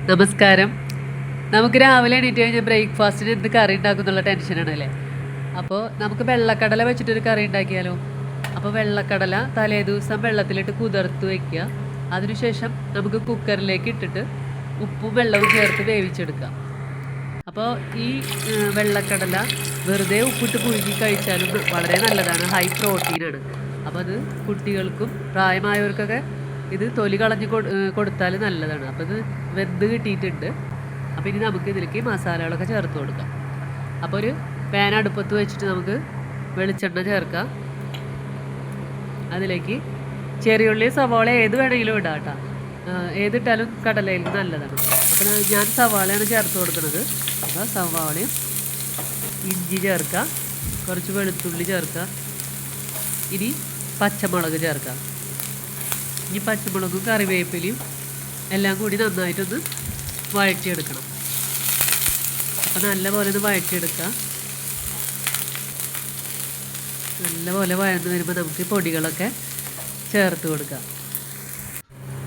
നമസ്കാരം. നമുക്ക് രാവിലെ എണീറ്റ് കഴിഞ്ഞാൽ ബ്രേക്ക്ഫാസ്റ്റിന് എന്ത് കറി ഉണ്ടാക്കുന്നുള്ള ടെൻഷനാണല്ലേ. അപ്പോൾ നമുക്ക് വെള്ളക്കടല വെച്ചിട്ടൊരു കറി ഉണ്ടാക്കിയാലോ. അപ്പോൾ വെള്ളക്കടല തലേ ദിവസം വെള്ളത്തിലിട്ട് കുതിർത്ത് വയ്ക്കുക. അതിനുശേഷം നമുക്ക് കുക്കറിലേക്ക് ഇട്ടിട്ട് ഉപ്പും വെള്ളവും ചേർത്ത് വേവിച്ചെടുക്കാം. അപ്പോൾ ഈ വെള്ളക്കടല വെറുതെ ഉപ്പിട്ട് പുഴുങ്ങി കഴിച്ചാലും വളരെ നല്ലതാണ്, ഹൈ പ്രോട്ടീനാണ്. അപ്പോൾ അത് കുട്ടികൾക്കും പ്രായമായവർക്കൊക്കെ ഇത് തൊലി കളഞ്ഞ് കൊടുത്താൽ നല്ലതാണ്. അപ്പോൾ ഇത് വെന്ത് കിട്ടിയിട്ടുണ്ട്. അപ്പോൾ ഇനി നമുക്ക് ഇതിലേക്ക് മസാലകളൊക്കെ ചേർത്ത് കൊടുക്കാം. അപ്പോൾ ഒരു പാൻ അടുപ്പത്ത് വെച്ചിട്ട് നമുക്ക് വെളിച്ചെണ്ണ ചേർക്കാം. അതിലേക്ക് ചെറിയുള്ളി സവാള ഏത് വേണമെങ്കിലും ഇടാം കേട്ടോ. ഏതിട്ടാലും കടലയിൽ നല്ലതാണ്. അപ്പോൾ ഞാൻ സവാളയാണ് ചേർത്ത് കൊടുക്കുന്നത്. അപ്പോൾ സവാളയും ഇഞ്ചി ചേർക്കാം, കുറച്ച് വെളുത്തുള്ളി ചേർക്കാം, ഇനി പച്ചമുളക് ചേർക്കാം. ഇനി പച്ചമുളകും കറിവേപ്പിലയും എല്ലാം കൂടി നന്നായിട്ടൊന്ന് വഴറ്റിയെടുക്കണം. അപ്പോൾ നല്ലപോലെ ഒന്ന് വഴറ്റിയെടുക്കാം. നല്ലപോലെ വഴന്ന് വരുമ്പോൾ നമുക്ക് പൊടികളൊക്കെ ചേർത്ത് കൊടുക്കാം.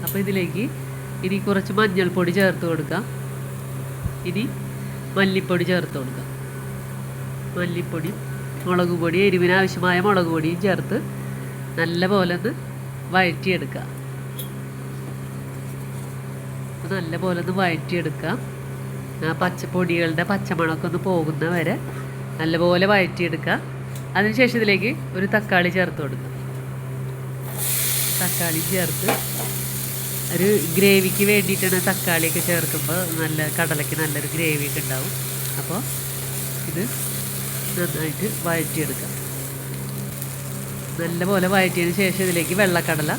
അപ്പോൾ ഇതിലേക്ക് ഇനി കുറച്ച് മഞ്ഞൾപ്പൊടി ചേർത്ത് കൊടുക്കാം. ഇനി മല്ലിപ്പൊടി ചേർത്ത് കൊടുക്കാം. മല്ലിപ്പൊടി, മുളക് പൊടി, എരിവിന് ആവശ്യമായ മുളക് പൊടിയും ചേർത്ത് നല്ലപോലെ ഒന്ന് വഴറ്റിയെടുക്കുക. നല്ലപോലെ ഒന്ന് വഴറ്റിയെടുക്കാം. ആ പച്ചപ്പൊടികളുടെ പച്ചമണമൊക്കെ ഒന്ന് പോകുന്ന വരെ നല്ലപോലെ വഴറ്റിയെടുക്കുക. അതിനുശേഷം ഇതിലേക്ക് ഒരു തക്കാളി ചേർത്ത് കൊടുക്കുക. തക്കാളി ചേർത്ത് ഒരു ഗ്രേവിക്ക് വേണ്ടിയിട്ടാണ് തക്കാളിയൊക്കെ ചേർക്കുമ്പോൾ നല്ല കടലയ്ക്ക് നല്ലൊരു ഗ്രേവിയൊക്കെ ഉണ്ടാവും. അപ്പോൾ ഇത് നന്നായിട്ട് വഴറ്റിയെടുക്കാം. നല്ലപോലെ വഴറ്റിയതിന് ശേഷം ഇതിലേക്ക് വെള്ളക്കടല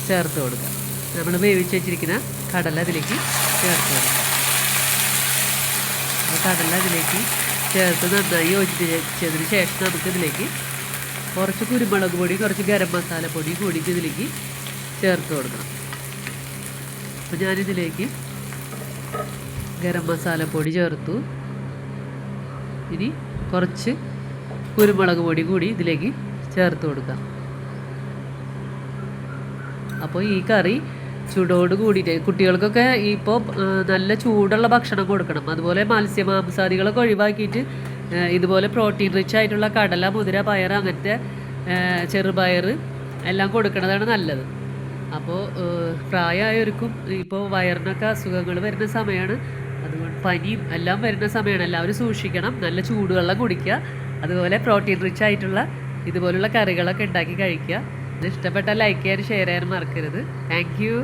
ചേർത്ത് കൊടുക്കാം. നമ്മൾ വേവിച്ച് വെച്ചിരിക്കുന്ന കടല ഇതിലേക്ക് ചേർത്ത് കൊടുക്കാം. കടല ഇതിലേക്ക് ചേർത്ത് നന്നായി യോജിപ്പിച്ചതിന് ശേഷം നമുക്ക് ഇതിലേക്ക് കുറച്ച് കുരുമുളക് പൊടി, കുറച്ച് ഗരം മസാല പൊടി കൂടി ഇതിലേക്ക് ചേർത്ത് കൊടുക്കണം. അപ്പോൾ ഞാനിതിലേക്ക് ഗരം മസാല പൊടി ചേർത്തു. ഇനി കുറച്ച് കുരുമുളക് പൊടി കൂടി ഇതിലേക്ക് ചേർത്ത് കൊടുക്കാം. അപ്പോൾ ഈ കറി ചൂടോട് കൂടിയിട്ട് കുട്ടികൾക്കൊക്കെ ഇപ്പോൾ നല്ല ചൂടുള്ള ഭക്ഷണം കൊടുക്കണം. അതുപോലെ മാംസാദികളൊക്കെ ഒഴിവാക്കിയിട്ട് ഇതുപോലെ പ്രോട്ടീൻ റിച്ച് ആയിട്ടുള്ള കടല, മുതിര, പയർ, അങ്ങനത്തെ ചെറുപയർ എല്ലാം കൊടുക്കുന്നതാണ് നല്ലത്. അപ്പോൾ പ്രായമായവർക്കും ഇപ്പോൾ വയറിനൊക്കെ അസുഖങ്ങൾ വരുന്ന സമയമാണ്. അതുകൊണ്ട് പനിയും എല്ലാം വരുന്ന സമയമാണ്. എല്ലാവരും സൂക്ഷിക്കണം. നല്ല ചൂടുവെള്ളം കുടിക്കുക. അതുപോലെ പ്രോട്ടീൻ റിച്ച് ആയിട്ടുള്ള ഇതുപോലുള്ള കറികളൊക്കെ ഉണ്ടാക്കി കഴിക്കുക. ഇത് ഇഷ്ടപ്പെട്ടാൽ ലൈക്ക് ചെയ്യാനും ഷെയർ ചെയ്യാനും മറക്കരുത്. Thank you.